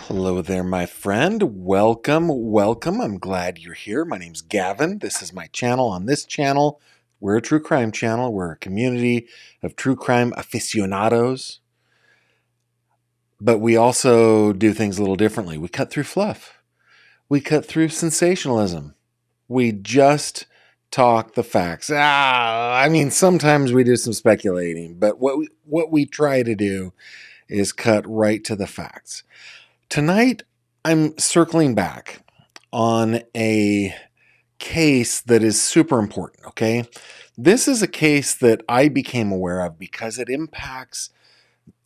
Hello there, my friend. Welcome. I'm glad you're here. My name's Gavin. This is my channel. On this channel, we're a true crime channel. We're a community of true crime aficionados. But we also do things a little differently. We cut through fluff. We cut through sensationalism. We just talk the facts. Sometimes we do some speculating, but what we try to do is cut right to the facts. Tonight, I'm circling back on a case that is super important, okay? This is a case that I became aware of because it impacts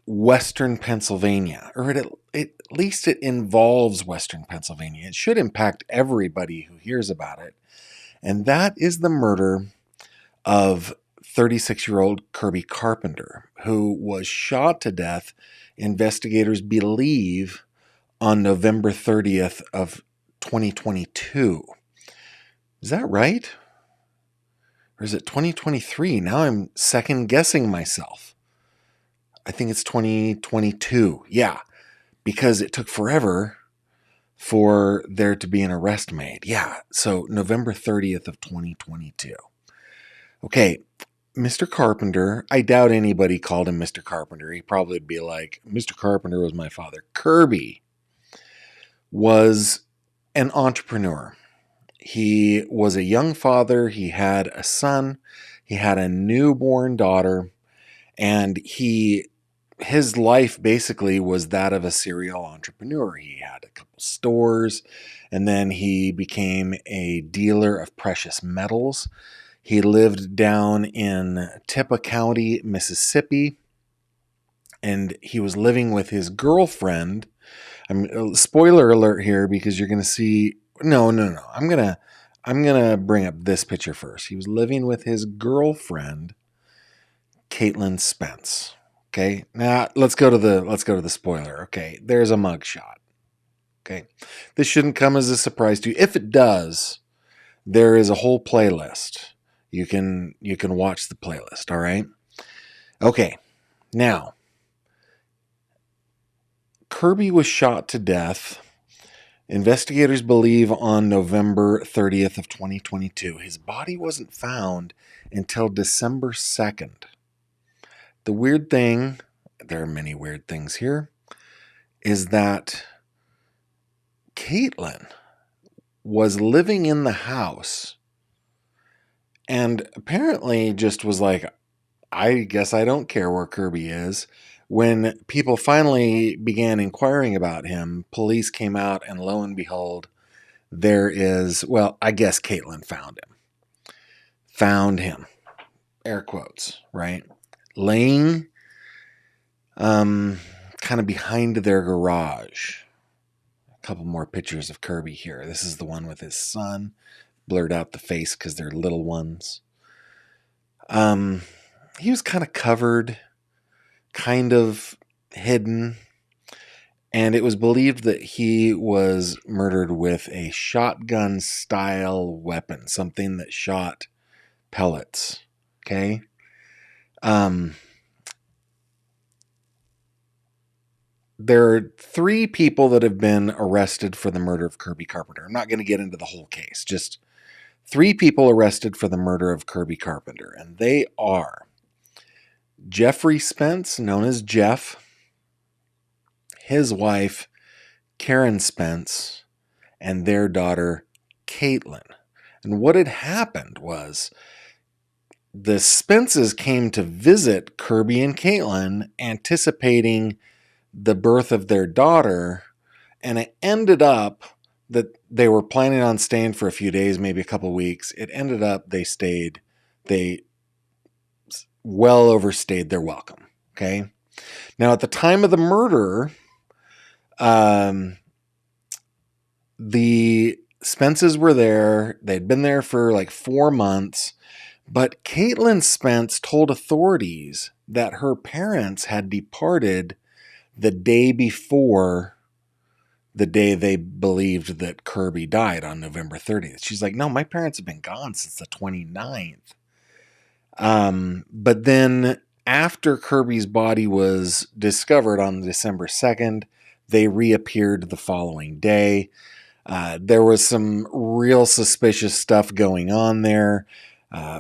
Western Pennsylvania, or at least it involves Western Pennsylvania. It should impact everybody who hears about it, and that is the murder of 36-year-old Kirby Carpenter, who was shot to death, investigators believe, on November 30th of 2022. Is that right? Or is it 2023? Now I'm second guessing myself. I think it's 2022. Yeah, because it took forever for there to be an arrest made. Yeah, so November 30th of 2022. Okay, Mr. Carpenter, I doubt anybody called him Mr. Carpenter. He probably would be like, Mr. Carpenter was my father. Kirby was an entrepreneur. He was a young father. He had a son. He had a newborn daughter. And his life basically was that of a serial entrepreneur. He had a couple stores, and then he became a dealer of precious metals. He lived down in Tippah County, Mississippi, and he was living with his girlfriend. Spoiler alert here, because you're going to see. No. I'm gonna bring up this picture first. He was living with his girlfriend, Caitlyn Spence. Okay, now let's go to the spoiler. Okay, there's a mugshot. Okay, this shouldn't come as a surprise to you. If it does, there is a whole playlist. You can watch the playlist. All right. Okay, now. Kirby was shot to death, investigators believe, on November 30th of 2022. His body wasn't found until December 2nd. The weird thing, there are many weird things here, is that Caitlyn was living in the house and apparently just was like, I guess I don't care where Kirby is. When people finally began inquiring about him, police came out, and lo and behold, there is, well, I guess Caitlyn found him. Found him. Air quotes, right? Laying kind of behind their garage. A couple more pictures of Kirby here. This is the one with his son. Blurred out the face because they're little ones. He was kind of covered, kind of hidden, and it was believed that he was murdered with a shotgun style weapon, something that shot pellets. Okay. There are 3 people that have been arrested for the murder of Kirby Carpenter. I'm not going to get into the whole case, just 3 people arrested for the murder of Kirby Carpenter, and they are Jeffrey Spence, known as Jeff, his wife, Karen Spence, and their daughter, Caitlyn. And what had happened was the Spences came to visit Kirby and Caitlyn, anticipating the birth of their daughter, and it ended up that they were planning on staying for a few days, maybe a couple weeks. It ended up they well overstayed their welcome. Okay. Now, at the time of the murder, the Spences were there. They'd been there for like 4 months, but Caitlyn Spence told authorities that her parents had departed the day before the day they believed that Kirby died, on November 30th. She's like, no, my parents have been gone since the 29th. But then after Kirby's body was discovered on December 2nd, They reappeared the following day. There was some real suspicious stuff going on there.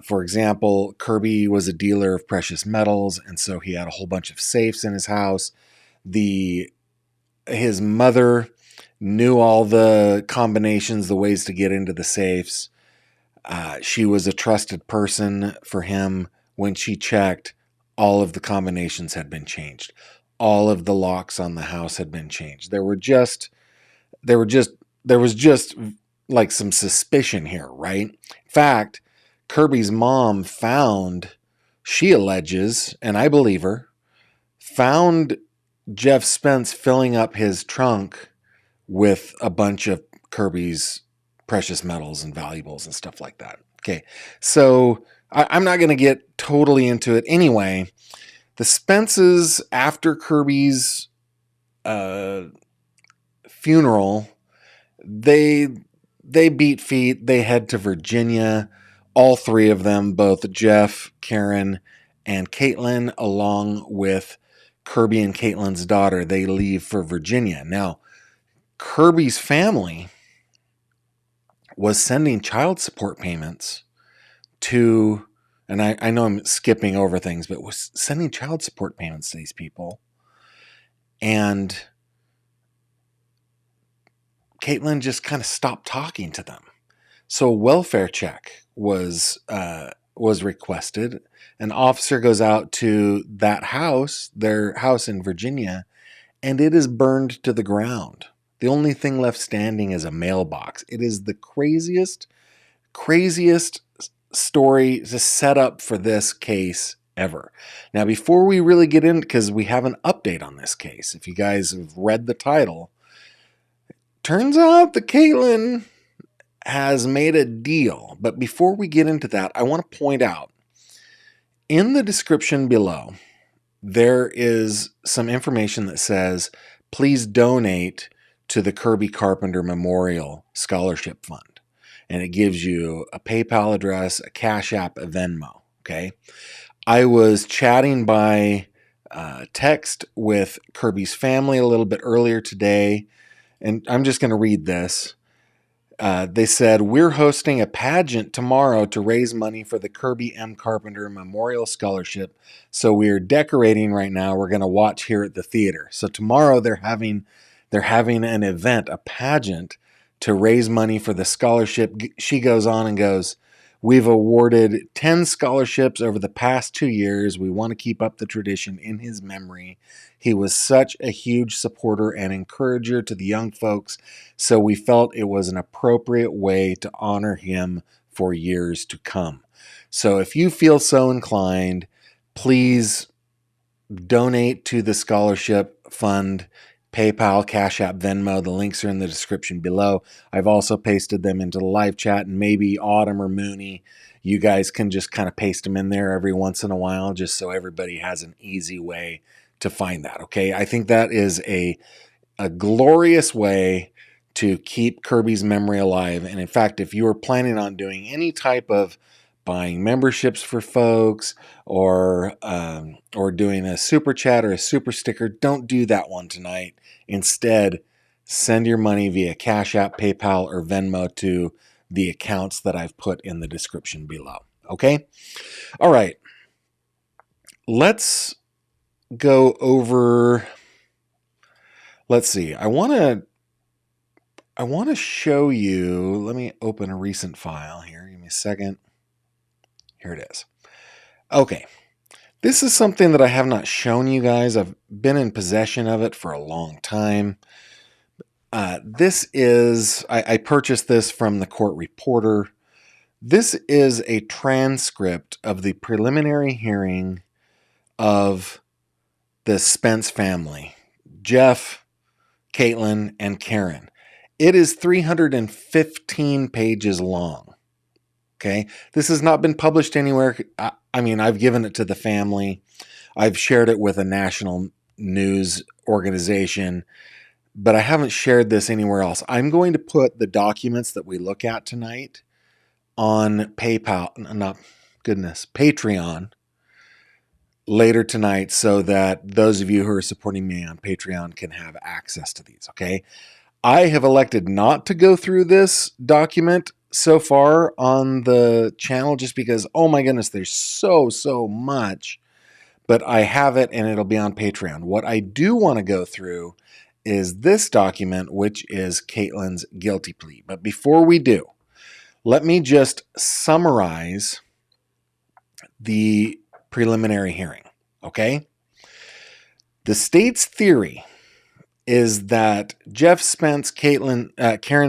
For example, Kirby was a dealer of precious metals, and so he had a whole bunch of safes in his house. His mother knew all the combinations, the ways to get into the safes. She was a trusted person for him. When she checked, all of the combinations had been changed. All of the locks on the house had been changed. There was just like some suspicion here, right? In fact, Kirby's mom she alleges, and I believe her, found Jeff Spence filling up his trunk with a bunch of Kirby's precious metals and valuables and stuff like that. Okay, so I'm not going to get totally into it. Anyway, the Spences, after Kirby's funeral, they beat feet. They head to Virginia. All three of them, both Jeff, Karen, and Caitlyn, along with Kirby and Caitlyn's daughter, they leave for Virginia. Now, Kirby's family was sending child support payments to, and I know I'm skipping over things, but was sending child support payments to these people. And Caitlyn just kind of stopped talking to them. So a welfare check was requested. An officer goes out to that house, their house in Virginia, and it is burned to the ground. The only thing left standing is a mailbox. It is the craziest story to set up for this case ever. Now, before we really get in, because we have an update on this case, if you guys have read the title, turns out that Caitlyn has made a deal. But before we get into that, I want to point out, in the description below, there is some information that says, please donate to the Kirby Carpenter Memorial Scholarship Fund. And it gives you a PayPal address, a CashApp, a Venmo. Okay. I was chatting by text with Kirby's family a little bit earlier today, and I'm just going to read this. They said, we're hosting a pageant tomorrow to raise money for the Kirby M. Carpenter Memorial Scholarship. So we're decorating right now. We're going to watch here at the theater. So tomorrow they're having an event, a pageant, to raise money for the scholarship. She goes on and goes, we've awarded 10 scholarships over the past 2 years. We want to keep up the tradition in his memory. He was such a huge supporter and encourager to the young folks, so we felt it was an appropriate way to honor him for years to come. So if you feel so inclined, please donate to the scholarship fund. PayPal, Cash App, Venmo. The links are in the description below. I've also pasted them into the live chat, and maybe Autumn or Mooney, you guys can just kind of paste them in there every once in a while, just so everybody has an easy way to find that. Okay, I think that is a glorious way to keep Kirby's memory alive. And in fact, if you are planning on doing any type of buying memberships for folks, or doing a super chat or a super sticker, don't do that one tonight. Instead, send your money via Cash App, PayPal, or Venmo to the accounts that I've put in the description below. Okay? All right. Let's go over. Let's see. I want to show you. Let me open a recent file here. Give me a second. Here it is. Okay. This is something that I have not shown you guys. I've been in possession of it for a long time. This is, I purchased this from the Court Reporter. This is a transcript of the preliminary hearing of the Spence family, Jeff, Caitlyn, and Karen. It is 315 pages long. Okay, this has not been published anywhere. I mean, I've given it to the family. I've shared it with a national news organization, but I haven't shared this anywhere else. I'm going to put the documents that we look at tonight on Patreon. later tonight so that those of you who are supporting me on Patreon can have access to these, okay? I have elected not to go through this document so far on the channel just because, oh my goodness, there's so much, but I have it and it'll be on Patreon. What I do want to go through is this document, which is Caitlyn's guilty plea. But before we do, let me just summarize the preliminary hearing, okay? The state's theory is that Jeff Spence, Karen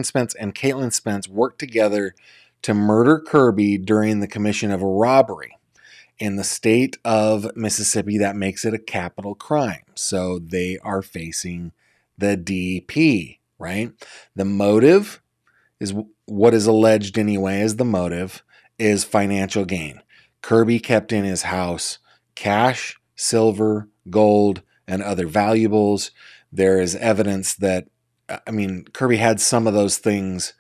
Spence, and Caitlyn Spence worked together to murder Kirby during the commission of a robbery. In the state of Mississippi, that makes it a capital crime. So they are facing the DP, right? The motive is what is alleged anyway as the motive is financial gain. Kirby kept in his house cash, silver, gold, and other valuables. There is evidence that, Kirby had some of those things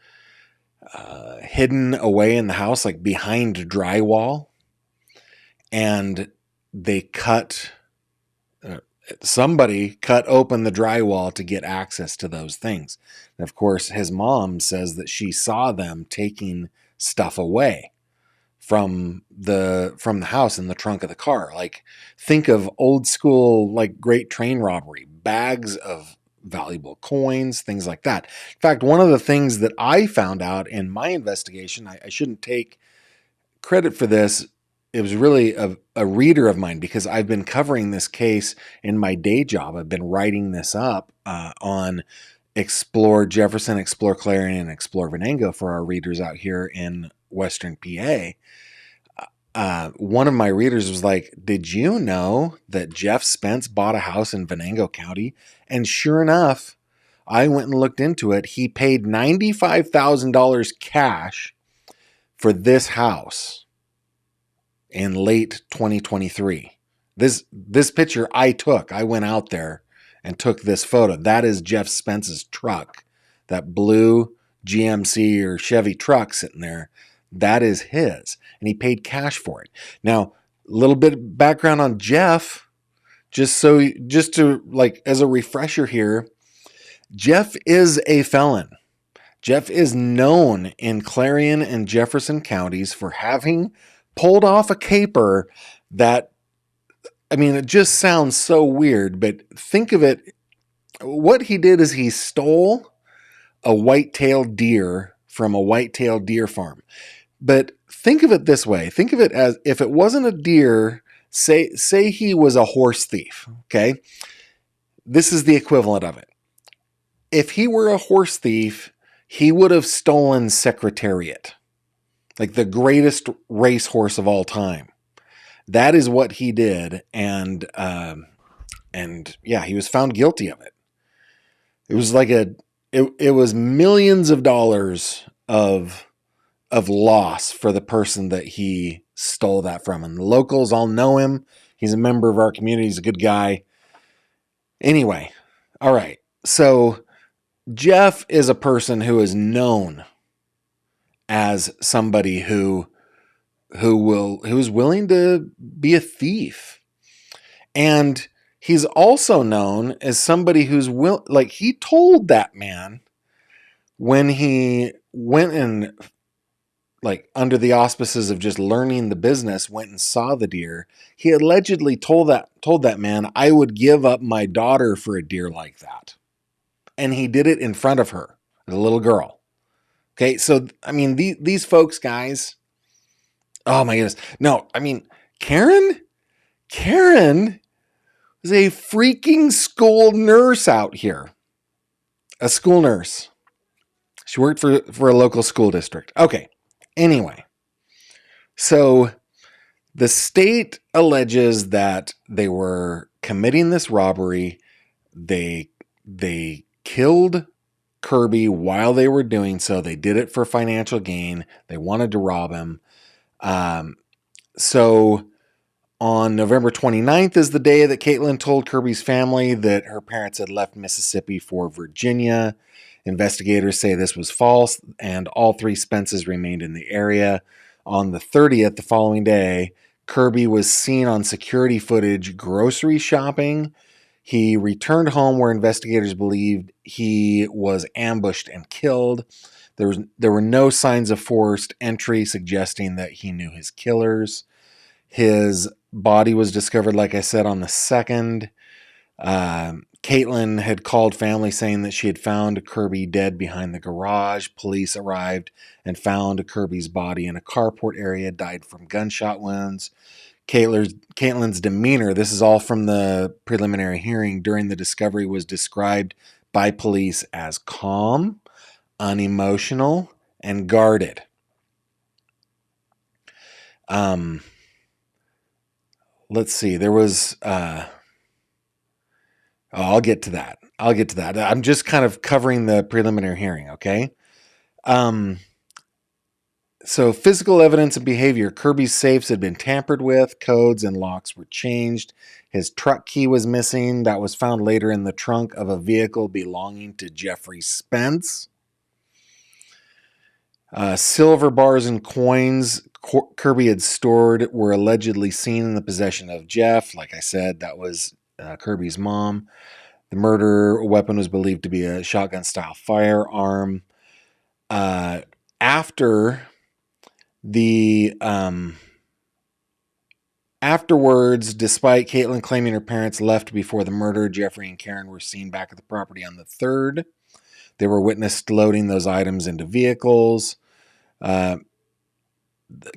hidden away in the house, like behind drywall. And they somebody cut open the drywall to get access to those things. And of course, his mom says that she saw them taking stuff away from the house in the trunk of the car. Like, think of old school, like great train robbery, bags of valuable coins, things like that. In fact, one of the things that I found out in my investigation, I shouldn't take credit for this. It was really a reader of mine because I've been covering this case in my day job. I've been writing this up on Explore Jefferson, Explore Clarion, and Explore Venango for our readers out here in Western PA. One of my readers was like, did you know that Jeff Spence bought a house in Venango County? And sure enough, I went and looked into it. He paid $95,000 cash for this house in late 2023. This picture I took. I went out there and took this photo. That is Jeff Spence's truck. That blue GMC or Chevy truck sitting there. That is his. And he paid cash for it. Now, a little bit of background on Jeff, just to like as a refresher here. Jeff is a felon. Jeff is known in Clarion and Jefferson counties for having pulled off a caper that, it just sounds so weird, but think of it. What he did is he stole a white-tailed deer from a white-tailed deer farm. But think of it this way. Think of it as if it wasn't a deer, say he was a horse thief, okay? This is the equivalent of it. If he were a horse thief, he would have stolen Secretariat, like the greatest racehorse of all time. That is what he did, and yeah, he was found guilty of it. It was like it was millions of dollars of loss for the person that he stole that from, and the locals all know him. He's a member of our community. He's a good guy. Anyway, all right. So Jeff is a person who is known as somebody who is willing to be a thief. And he's also known as somebody who's he told that man when he went and under the auspices of just learning the business, went and saw the deer. He allegedly told that man, I would give up my daughter for a deer like that. And he did it in front of her, the little girl. Okay, so, these folks, guys, oh my goodness. No, Karen is a freaking school nurse out here. A school nurse. She worked for a local school district. Okay, anyway. So the state alleges that they were committing this robbery. They killed Kirby while they were doing so. They did it for financial gain. They wanted to rob him. So on November 29th is the day that Caitlyn told Kirby's family that her parents had left Mississippi for Virginia. Investigators say this was false, and all three Spences remained in the area. On the 30th, the following day, Kirby was seen on security footage grocery shopping. He returned home where investigators believed he was ambushed and killed. There were no signs of forced entry suggesting that he knew his killers. His body was discovered, like I said, on the 2nd. Caitlyn had called family saying that she had found Kirby dead behind the garage. Police arrived and found Kirby's body in a carport area, died from gunshot wounds. Caitlyn's demeanor, this is all from the preliminary hearing, during the discovery was described by police as calm, unemotional, and guarded. Let's see. There was... I'll get to that. I'm just kind of covering the preliminary hearing, okay? So physical evidence and behavior. Kirby's safes had been tampered with. Codes and locks were changed. His truck key was missing. That was found later in the trunk of a vehicle belonging to Jeffrey Spence. Silver bars and coins Kirby had stored were allegedly seen in the possession of Jeff. Like I said, that was Kirby's mom. The murder weapon was believed to be a shotgun-style firearm. Afterwards, despite Caitlyn claiming her parents left before the murder, Jeffrey and Karen were seen back at the property on the 3rd. They were witnessed loading those items into vehicles.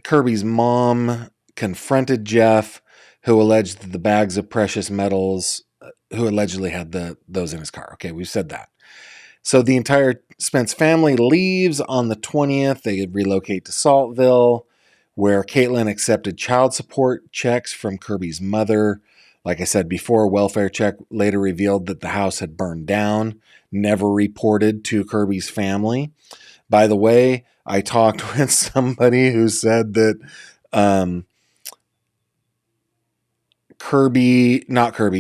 Kirby's mom confronted Jeff, who alleged that the bags of precious metals, who allegedly had those in his car. Okay, we've said that. So the entire Spence family leaves on the 20th. They relocate to Saltville, where Caitlyn accepted child support checks from Kirby's mother. Like I said before, a welfare check later revealed that the house had burned down, never reported to Kirby's family. By the way, I talked with somebody who said that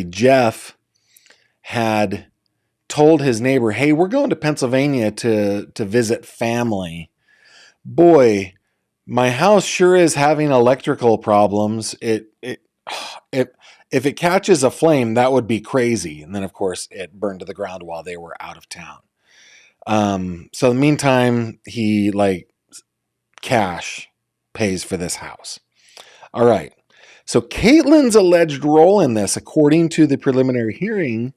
Jeff had told his neighbor, hey, we're going to Pennsylvania to visit family. Boy, my house sure is having electrical problems. If it catches a flame, that would be crazy. And then, of course, it burned to the ground while they were out of town. So in the meantime, he cash pays for this house. All right. So Caitlyn's alleged role in this, according to the preliminary hearing,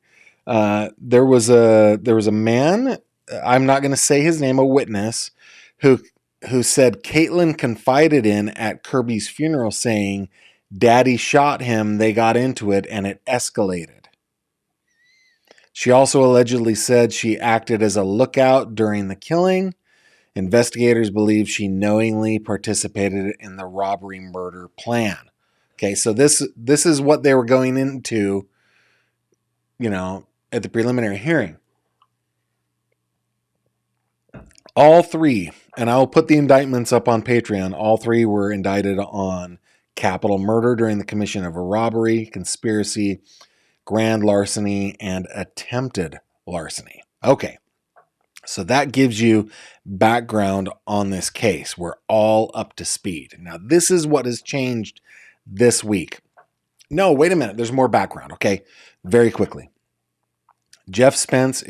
there was a man, I'm not going to say his name, a witness, who said Caitlyn confided in at Kirby's funeral saying, Daddy shot him, they got into it, and it escalated. She also allegedly said she acted as a lookout during the killing. Investigators believe she knowingly participated in the robbery murder plan. Okay, so this is what they were going into, at the preliminary hearing. All three, and I'll put the indictments up on Patreon, all three were indicted on capital murder during the commission of a robbery, conspiracy, grand larceny, and attempted larceny. Okay, so that gives you background on this case. We're all up to speed. Now, this is what has changed this week. No, wait a minute. There's more background, okay? Very quickly. Jeff Spence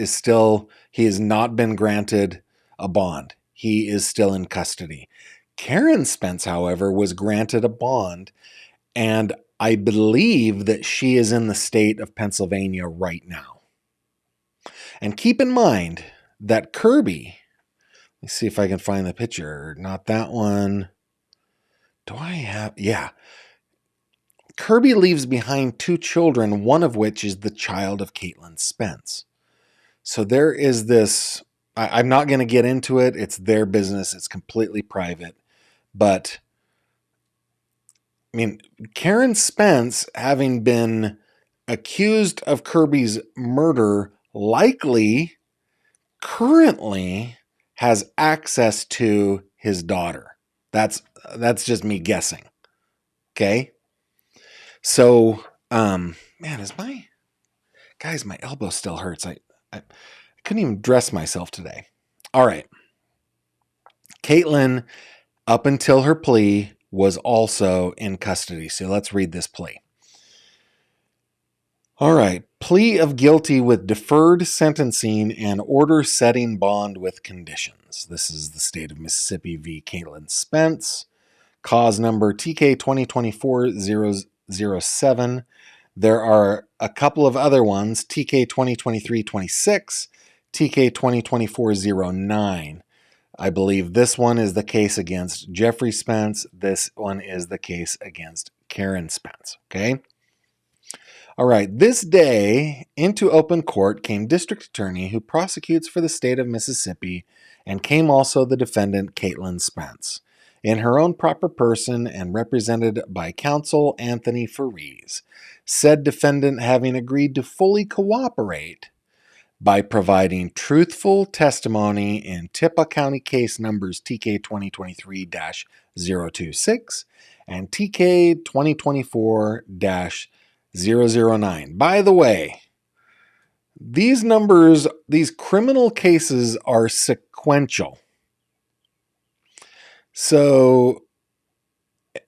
he has not been granted a bond. He is still in custody. Karen Spence, however, was granted a bond, and I believe that she is in the state of Pennsylvania right now. And keep in mind that Kirby, let's see if I can find the picture. Not that one. Yeah. Kirby leaves behind 2 children, one of which is the child of Caitlyn Spence. So there is this, I'm not going to get into it. It's their business. It's completely private. But, Karen Spence, having been accused of Kirby's murder, likely currently has access to his daughter. That's just me guessing. Okay? So, my elbow still hurts. I couldn't even dress myself today. All right. Caitlyn, up until her plea, was also in custody. So let's read this plea. All right. Plea of guilty with deferred sentencing and order setting bond with conditions. This is the state of Mississippi v. Caitlyn Spence. Cause number TK 2024-007. There are a couple of other ones, TK 2023-26, TK 2024-09. I believe this one is the case against Jeffrey Spence. This one is the case against Karen Spence. Okay? All right. This day, into open court came District Attorney who prosecutes for the state of Mississippi, and came also the defendant, Caitlyn Spence, in her own proper person and represented by counsel Anthony Faries, said defendant having agreed to fully cooperate by providing truthful testimony in Tippah County case numbers TK 2023-026 and TK 2024-009. By the way, these numbers, these criminal cases are sequential. So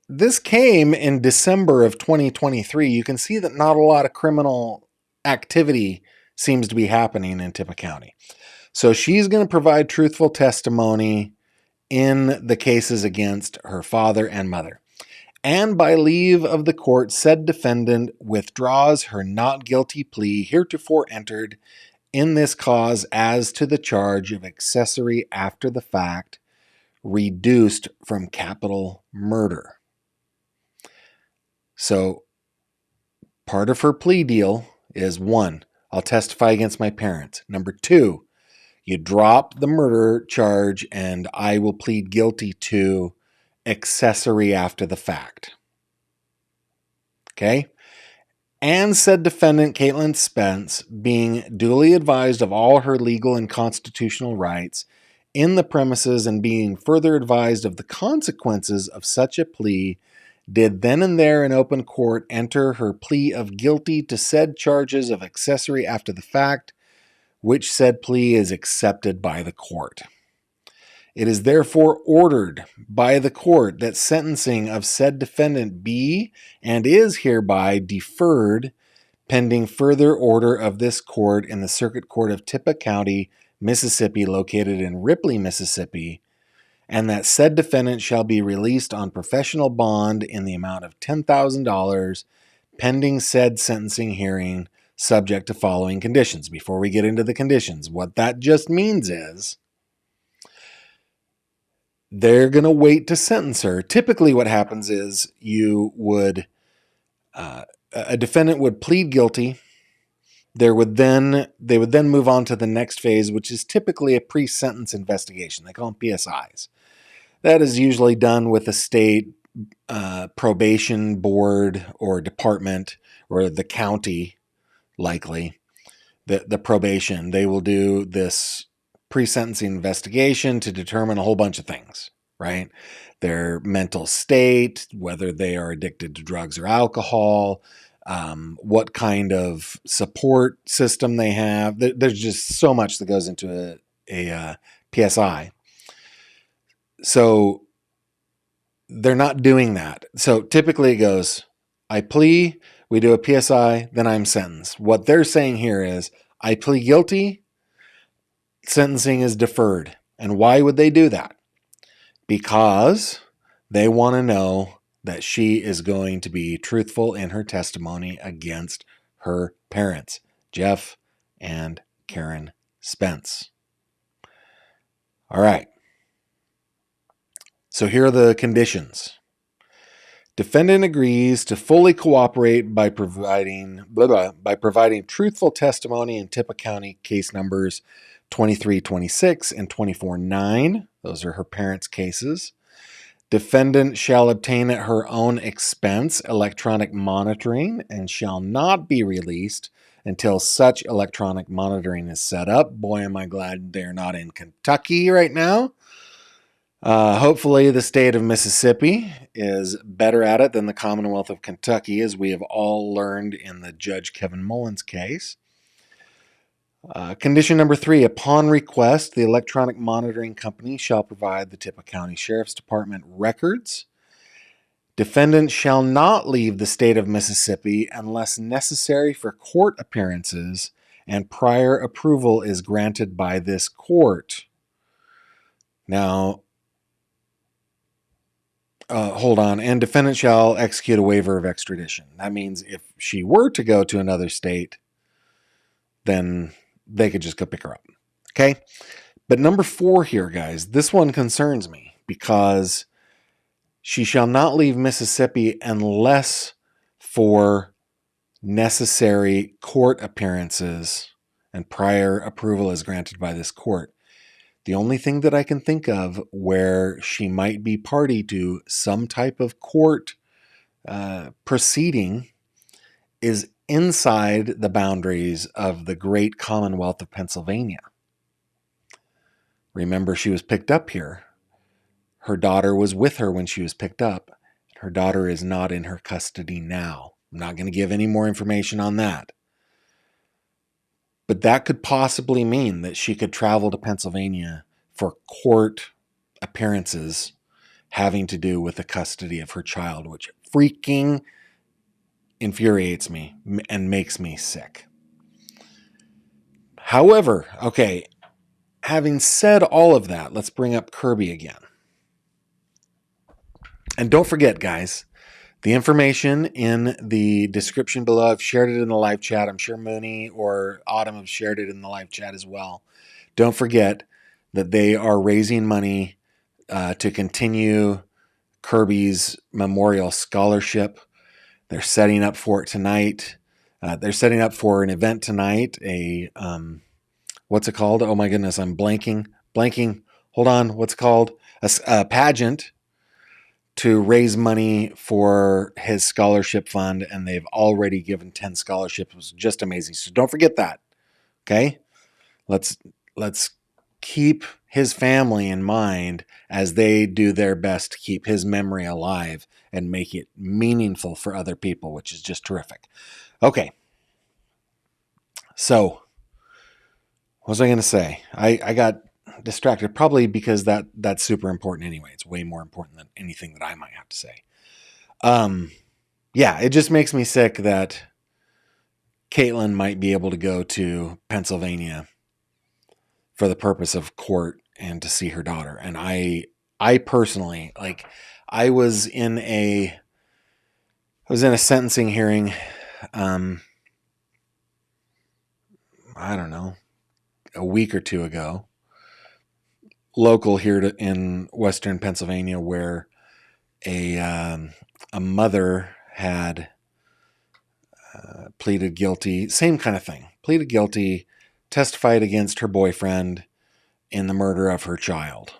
this came in December of 2023. You can see that not a lot of criminal activity seems to be happening in Tippah County. So she's going to provide truthful testimony in the cases against her father and mother. And by leave of the court, said defendant withdraws her not guilty plea heretofore entered in this cause as to the charge of accessory after the fact, reduced from capital murder. So part of her plea deal is 1, I'll testify against my parents. Number 2, you drop the murder charge and I will plead guilty to accessory after the fact. Okay? And said defendant Caitlyn Spence, being duly advised of all her legal and constitutional rights in the premises and being further advised of the consequences of such a plea, did then and there in open court enter her plea of guilty to said charges of accessory after the fact, which said plea is accepted by the court. It is therefore ordered by the court that sentencing of said defendant be and is hereby deferred pending further order of this court in the Circuit Court of Tippah County, Mississippi, located in Ripley, Mississippi, and that said defendant shall be released on professional bond in the amount of $10,000 pending said sentencing hearing, subject to following conditions. Before we get into the conditions, what that just means is they're going to wait to sentence her. Typically what happens is a defendant would plead guilty. They would then move on to the next phase, which is typically a pre-sentence investigation. They call them PSIs. That is usually done with a state probation board or department, or the county, likely. The probation. They will do this pre-sentencing investigation to determine a whole bunch of things, right? Their mental state, whether they are addicted to drugs or alcohol, what kind of support system they have. There's just so much that goes into a PSI. So they're not doing that. So typically it goes, I plea, we do a PSI, then I'm sentenced. What they're saying here is, I plead guilty, sentencing is deferred. And why would they do that? Because they want to know that she is going to be truthful in her testimony against her parents, Jeff and Karen Spence. All right. So here are the conditions. Defendant agrees to fully cooperate by providing truthful testimony in Tippah County case numbers 2326 and 249. Those are her parents' cases. Defendant shall obtain at her own expense electronic monitoring and shall not be released until such electronic monitoring is set up. Boy, am I glad they're not in Kentucky right now. Hopefully the state of Mississippi is better at it than the Commonwealth of Kentucky, as we have all learned in the Judge Kevin Mullins case. Condition number 3, upon request, the electronic monitoring company shall provide the Tippah County Sheriff's Department records Defendant shall not leave the state of Mississippi unless necessary for court appearances and prior approval is granted by this court. Now, hold on. And defendant shall execute a waiver of extradition. That means if she were to go to another state, then they could just go pick her up. Okay? But number 4 here, guys, this one concerns me because she shall not leave Mississippi unless for necessary court appearances and prior approval is granted by this court. The only thing that I can think of where she might be party to some type of court proceeding is inside the boundaries of the great Commonwealth of Pennsylvania. Remember, she was picked up here. Her daughter was with her when she was picked up. Her daughter is not in her custody now. I'm not going to give any more information on that. But that could possibly mean that she could travel to Pennsylvania for court appearances having to do with the custody of her child, which freaking infuriates me and makes me sick. However, okay, having said all of that, let's bring up Kirby again. And don't forget, guys, the information in the description below. I've shared it in the live chat. I'm sure Mooney or Autumn have shared it in the live chat as well. Don't forget that they are raising money to continue Kirby's memorial scholarship. They're setting up for it tonight. They're setting up for an event tonight. What's it called? Oh my goodness, I'm blanking. Hold on. What's it called? A pageant to raise money for his scholarship fund, and they've already given 10 scholarships. It was just amazing. So don't forget that. Okay? Let's keep his family in mind as they do their best to keep his memory alive and make it meaningful for other people, which is just terrific. Okay. So, what was I going to say? I got distracted, probably because that's super important anyway. It's way more important than anything that I might have to say. Yeah, it just makes me sick that Caitlyn might be able to go to Pennsylvania for the purpose of court and to see her daughter. And I personally, like, I was in a sentencing hearing, I don't know, a week or two ago, local here in Western Pennsylvania, where a mother had pleaded guilty, same kind of thing, pleaded guilty, testified against her boyfriend in the murder of her child.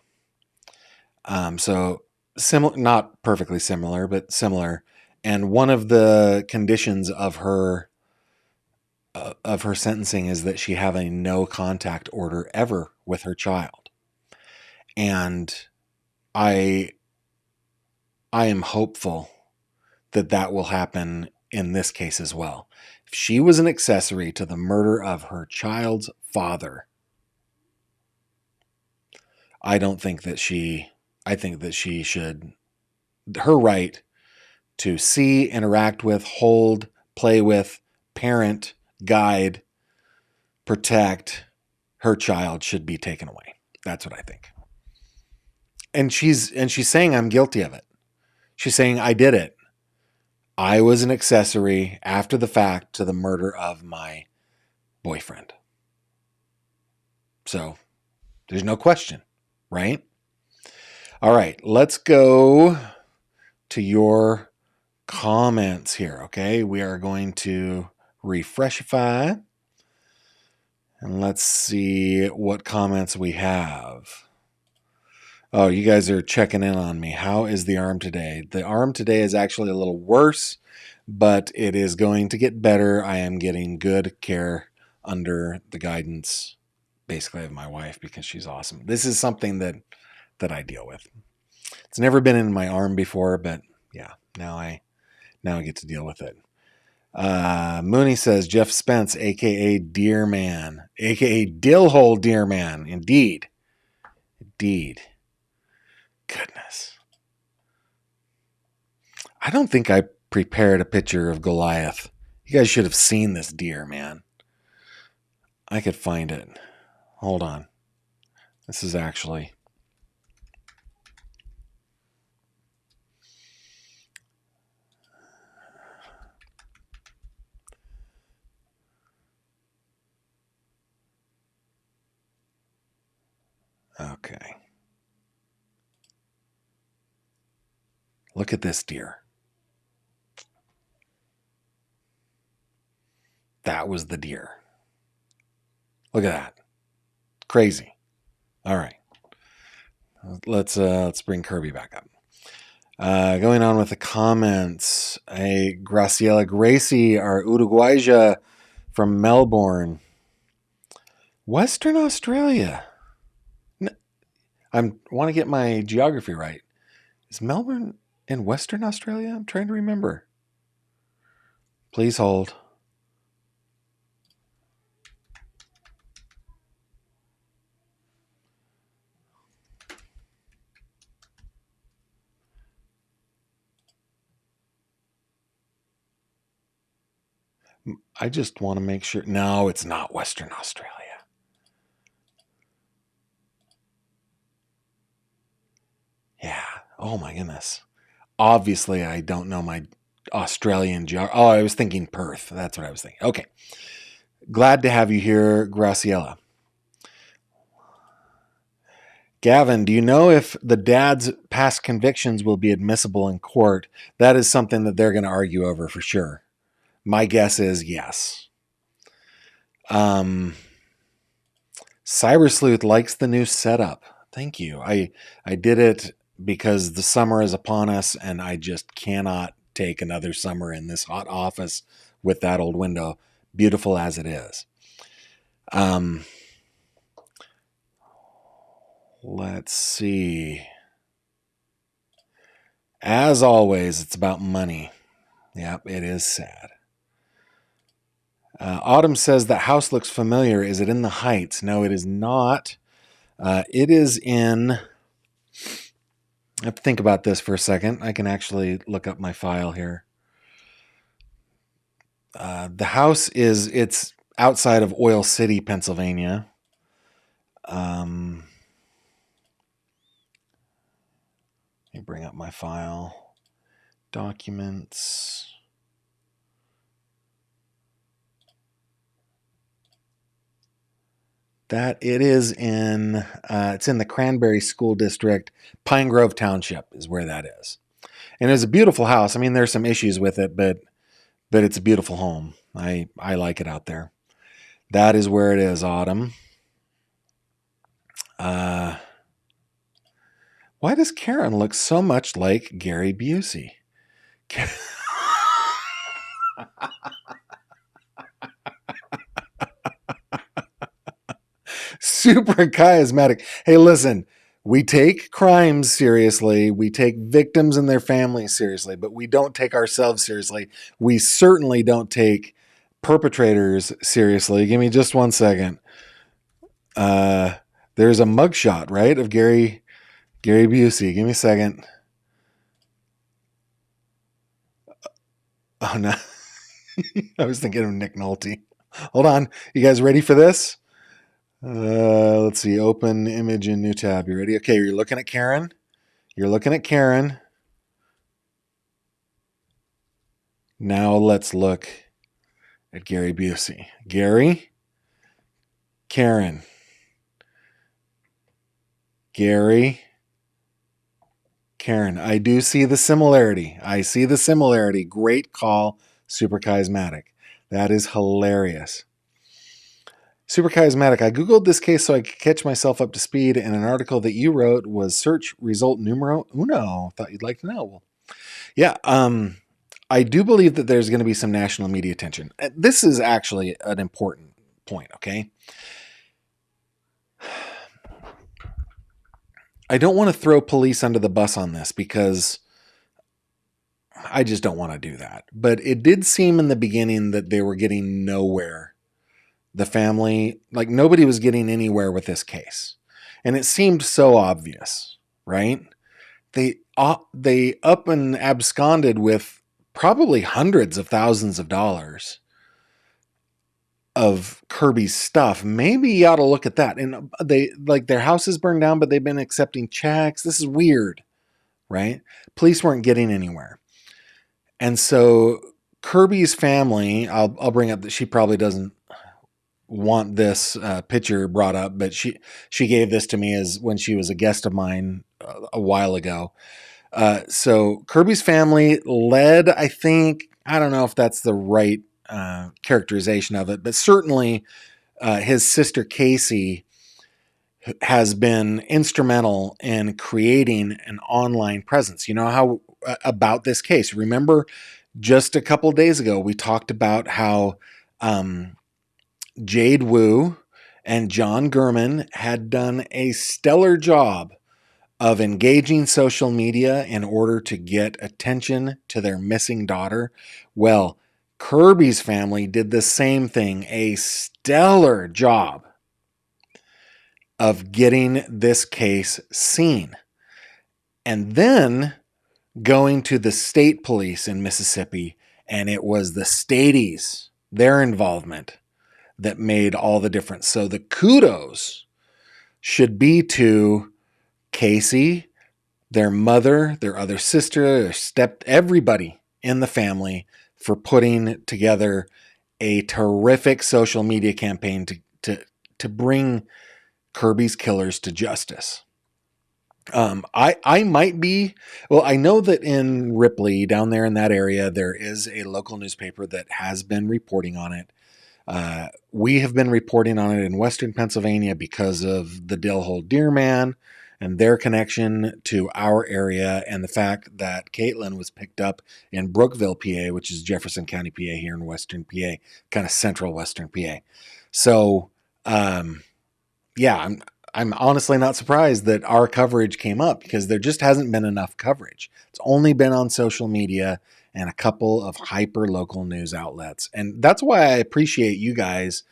So similar, not perfectly similar, but similar. And one of the conditions of her sentencing is that she have a no contact order ever with her child. And I am hopeful that will happen in this case as well. If she was an accessory to the murder of her child's father, I think that she should, her right to see, interact with, hold, play with, parent, guide, protect her child should be taken away. That's what I think. And she's saying I'm guilty of it. She's saying I did it. I was an accessory after the fact to the murder of my boyfriend. So there's no question, right? All right, let's go to your comments here, okay? We are going to refreshify. And let's see what comments we have. Oh, you guys are checking in on me. How is the arm today? The arm today is actually a little worse, but it is going to get better. I am getting good care under the guidance, basically, of my wife, because she's awesome. This is something that I deal with. It's never been in my arm before, but yeah, now I get to deal with it. Mooney says Jeff Spence, aka Deer Man, aka Dillhole Deer Man. Indeed. Goodness. I don't think I prepared a picture of Goliath. You guys should have seen this deer, man. I could find it. Hold on. This is actually... Okay. Look at this deer. That was the deer. Look at that. Crazy. All right. Let's bring Kirby back up. Going on with the comments. Hey, Graciela Gracie, our Uruguaya from Melbourne. Western Australia. I want to get my geography right. Is Melbourne in Western Australia? I'm trying to remember. Please hold. I just want to make sure. No, it's not Western Australia. Yeah. Oh my goodness. Obviously, I don't know my Australian geography. Oh, I was thinking Perth. That's what I was thinking. Okay. Glad to have you here, Graciela. Gavin, do you know if the dad's past convictions will be admissible in court? That is something that they're going to argue over for sure. My guess is yes. Cyber Sleuth likes the new setup. Thank you. I did it because the summer is upon us and I just cannot take another summer in this hot office with that old window, beautiful as it is. Let's see. As always, it's about money. Yep, it is sad. Autumn says that house looks familiar. Is it in the Heights? No, it is not. It is in... I have to think about this for a second. I can actually look up my file here. The house it's outside of Oil City, Pennsylvania. Let me bring up my file. Documents. That it is in, it's in the Cranberry School District. Pine Grove Township is where that is. And it's a beautiful house. I mean, there's some issues with it, but it's a beautiful home. I like it out there. That is where it is, Autumn. Why does Karen look so much like Gary Busey? Super charismatic. Hey, listen, we take crimes seriously. We take victims and their families seriously, but we don't take ourselves seriously. We certainly don't take perpetrators seriously. Give me just 1 second. There's a mugshot, right, of Gary Busey. Give me a second. Oh, no. I was thinking of Nick Nolte. Hold on. You guys ready for this? Let's see. Open image in new tab. You ready? Okay, you're looking at Karen. You're looking at Karen. Now let's look at Gary Busey. Gary. Karen. Gary. Karen. I do see the similarity. I see the similarity. Great call. Super charismatic. That is hilarious. Super charismatic. I Googled this case so I could catch myself up to speed, and an article that you wrote was search result numero uno. Thought you'd like to know. Well, yeah, I do believe that there's going to be some national media attention. This is actually an important point, okay? I don't want to throw police under the bus on this because I just don't want to do that. But it did seem in the beginning that they were getting nowhere. The family, like nobody was getting anywhere with this case. And it seemed so obvious, right? they up and absconded with probably hundreds of thousands of dollars of Kirby's stuff. Maybe you ought to look at that. And they, like, their house is burned down, but they've been accepting checks. This is weird, right? Police weren't getting anywhere. And so Kirby's family, I'll bring up that she probably doesn't want this picture brought up, but she gave this to me as when she was a guest of mine a while ago. So Kirby's family led, I think, I don't know if that's the right characterization of it, but certainly his sister Kaysie has been instrumental in creating an online presence. You know how about this case? Remember, just a couple of days ago, we talked about how Jade Wu and John Gurman had done a stellar job of engaging social media in order to get attention to their missing daughter. Well, Kirby's family did the same thing, a stellar job of getting this case seen. And then going to the state police in Mississippi, and it was the Staties, their involvement, that made all the difference. So the kudos should be to Kaysie, their mother, their other sister, their everybody in the family for putting together a terrific social media campaign to bring Kirby's killers to justice. I might be, well, I know that in Ripley, down there in that area, there is a local newspaper that has been reporting on it. We have been reporting on it in Western Pennsylvania because of the Dillhole Deer Man and their connection to our area, and the fact that Caitlyn was picked up in Brookville, PA, which is Jefferson County, PA, here in Western PA, kind of central Western PA. So, yeah, I'm honestly not surprised that our coverage came up, because there just hasn't been enough coverage. It's only been on social media and a couple of hyper local news outlets. And that's why I appreciate you guys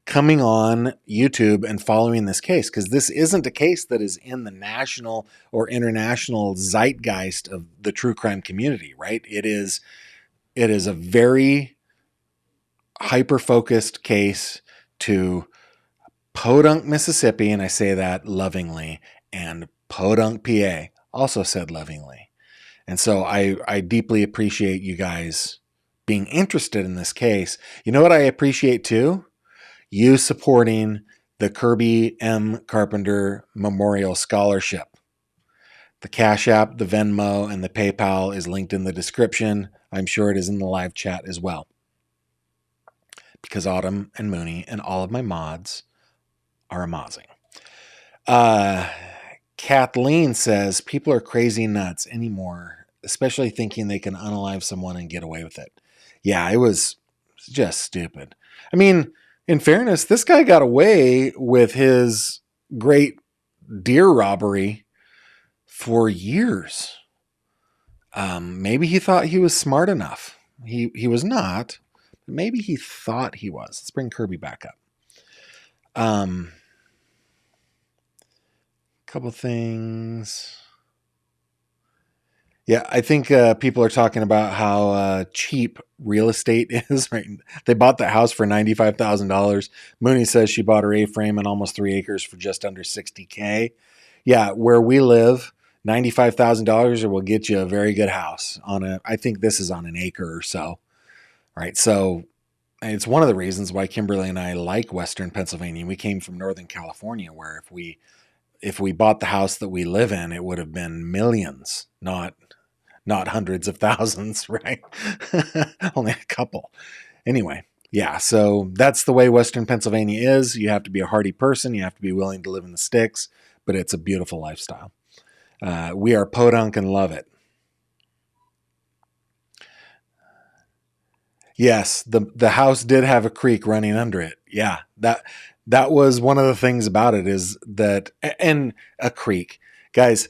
coming on YouTube and following this case, because this isn't a case that is in the national or international zeitgeist of the true crime community, right? It is a very hyper-focused case to Podunk, Mississippi, and I say that lovingly, and Podunk, PA, also said lovingly. And so I deeply appreciate you guys being interested in this case. You know what I appreciate too? You supporting the Kirby M. Carpenter Memorial Scholarship. The CashApp, the Venmo, and the PayPal is linked in the description. I'm sure it is in the live chat as well, because Autumn and Mooney and all of my mods are amazing. Kathleen says, people are crazy nuts anymore, especially thinking they can unalive someone and get away with it. Yeah, it was just stupid. I mean, in fairness, this guy got away with his great deer robbery for years. Maybe he thought he was smart enough. He was not, but maybe he thought he was. Let's bring Kirby back up. Couple things. Yeah, I think people are talking about how cheap real estate is. Right? They bought that house for $95,000. Mooney says she bought her A-frame and almost 3 acres for just under $60K. Yeah, where we live, $95,000 will get you a very good house on a. I think this is on an acre or so. Right, so it's one of the reasons why Kimberly and I like Western Pennsylvania. We came from Northern California, where if we bought the house that we live in, it would have been millions, not hundreds of thousands, right? Only a couple. Anyway, yeah, so that's the way Western Pennsylvania is. You have to be a hardy person. You have to be willing to live in the sticks, but it's a beautiful lifestyle. We are podunk and love it. Yes, the house did have a creek running under it. Yeah, that was one of the things about it, is that, and a creek. Guys,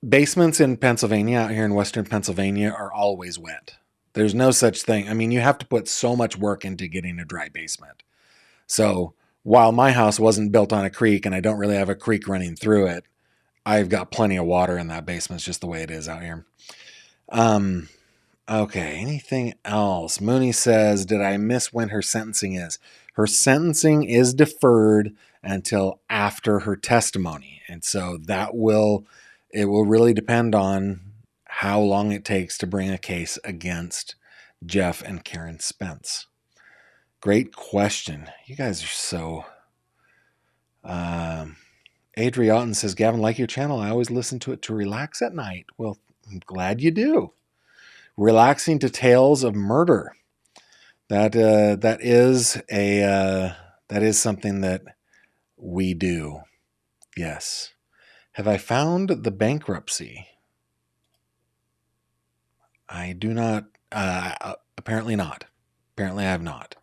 basements in Pennsylvania, out here in Western Pennsylvania, are always wet. There's no such thing. I mean, you have to put so much work into getting a dry basement. So while my house wasn't built on a creek and I don't really have a creek running through it, I've got plenty of water in that basement. It's just the way it is out here. Okay, anything else? Mooney says, did I miss when her sentencing is? Her sentencing is deferred until after her testimony. And so it will really depend on how long it takes to bring a case against Jeff and Karen Spence. Great question. You guys are so... Adrian says, Gavin, like your channel. I always listen to it to relax at night. Well, I'm glad you do. Relaxing to tales of murder. That is something that we do. Yes. Have I found the bankruptcy? I do not. Apparently not. Apparently I have not.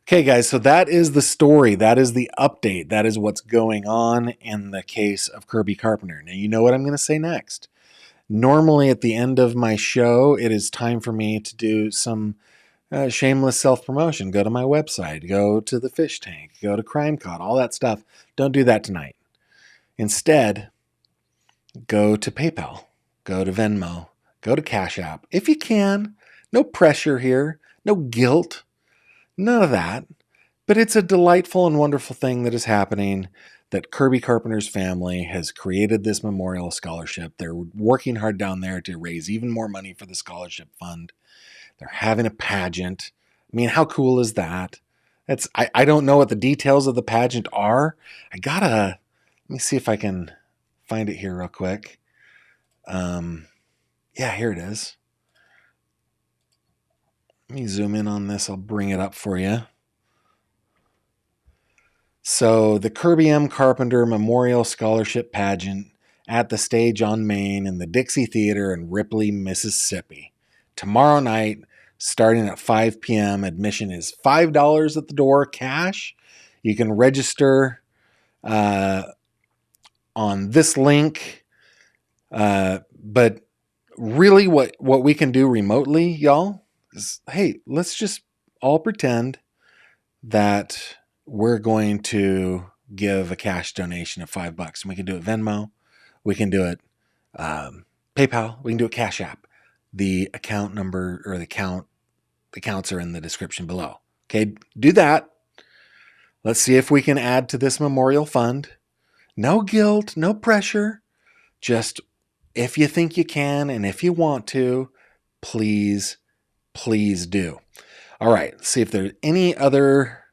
Okay, guys, so that is the story. That is the update. That is what's going on in the case of Kirby Carpenter. Now, you know what I'm going to say next. Normally, at the end of my show, it is time for me to do some shameless self-promotion. Go to my website. Go to the fish tank. Go to Crime Caught. All that stuff. Don't do that tonight. Instead, go to PayPal. Go to Venmo. Go to CashApp. If you can. No pressure here. No guilt. None of that. But it's a delightful and wonderful thing that is happening, that Kirby Carpenter's family has created this memorial scholarship. They're working hard down there to raise even more money for the scholarship fund. They're having a pageant. I mean, how cool is that? I don't know what the details of the pageant are. Let me see if I can find it here real quick. Yeah, here it is. Let me zoom in on this. I'll bring it up for you. So the Kirby M. Carpenter Memorial Scholarship Pageant at the Stage on Main in the Dixie Theater in Ripley, Mississippi. Tomorrow night, starting at 5 p.m. Admission is $5 at the door, cash. You can register on this link. But really what we can do remotely, y'all, is, hey, let's just all pretend that we're going to give a cash donation of $5. And we can do it Venmo. We can do it PayPal. We can do it Cash App. The account number or the accounts are in the description below. Okay, do that. Let's see if we can add to this memorial fund. No guilt, no pressure. Just if you think you can and if you want to, please do. All right, let's see if there's any other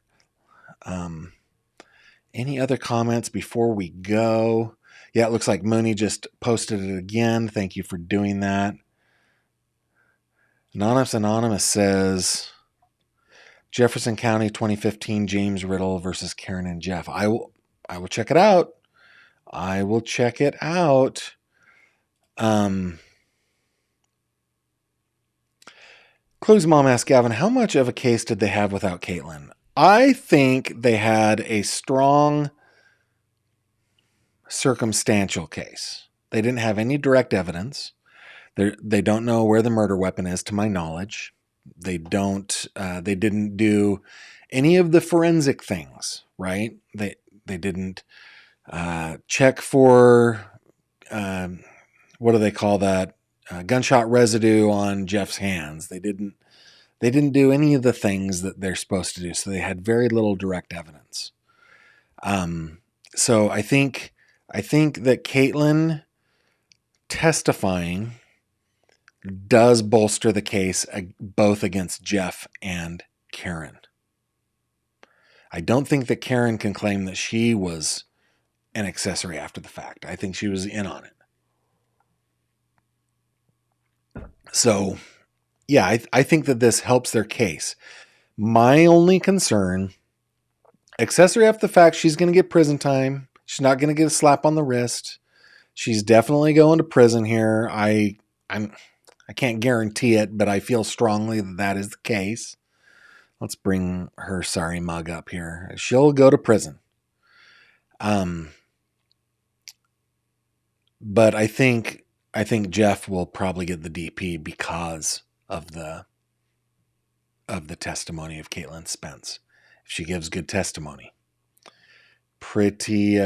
comments before we go. Yeah, it looks like Mooney just posted it again. Thank you for doing that. Anonymous says, Jefferson County 2015 James Riddle versus Karen and Jeff. I will check it out. I will check it out. Chloe's mom asked Gavin, how much of a case did they have without Caitlyn? I think they had a strong circumstantial case. They didn't have any direct evidence. They don't know where the murder weapon is, to my knowledge. They didn't do any of the forensic things, right? They didn't check for, what do they call that? Gunshot residue on Jeff's hands. They didn't do any of the things that they're supposed to do. So they had very little direct evidence. So I think that Caitlyn testifying does bolster the case both against Jeff and Karen. I don't think that Karen can claim that she was an accessory after the fact. I think she was in on it. So, yeah, I think that this helps their case. My only concern, accessory after the fact, she's going to get prison time. She's not going to get a slap on the wrist. She's definitely going to prison here. I can't guarantee it, but I feel strongly that that is the case. Let's bring her sorry mug up here. She'll go to prison. But I think Jeff will probably get the DP because of the testimony of Caitlyn Spence. If she gives good testimony. Pretty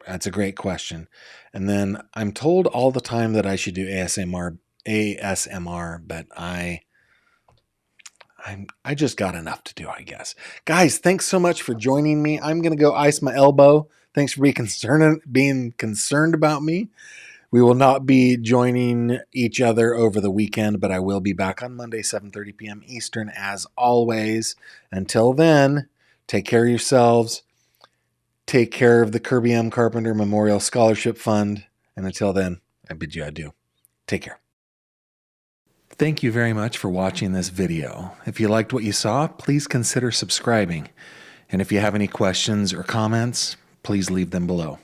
That's a great question. And then I'm told all the time that I should do ASMR, but I just got enough to do, I guess. Guys, thanks so much for joining me. I'm going to go ice my elbow. Thanks for being concerned about me. We will not be joining each other over the weekend, but I will be back on Monday, 7:30 p.m. Eastern, as always. Until then, take care of yourselves. Take care of the Kirby Carpenter Memorial Scholarship Fund. And until then, I bid you adieu. Take care. Thank you very much for watching this video. If you liked what you saw, please consider subscribing. And if you have any questions or comments, please leave them below.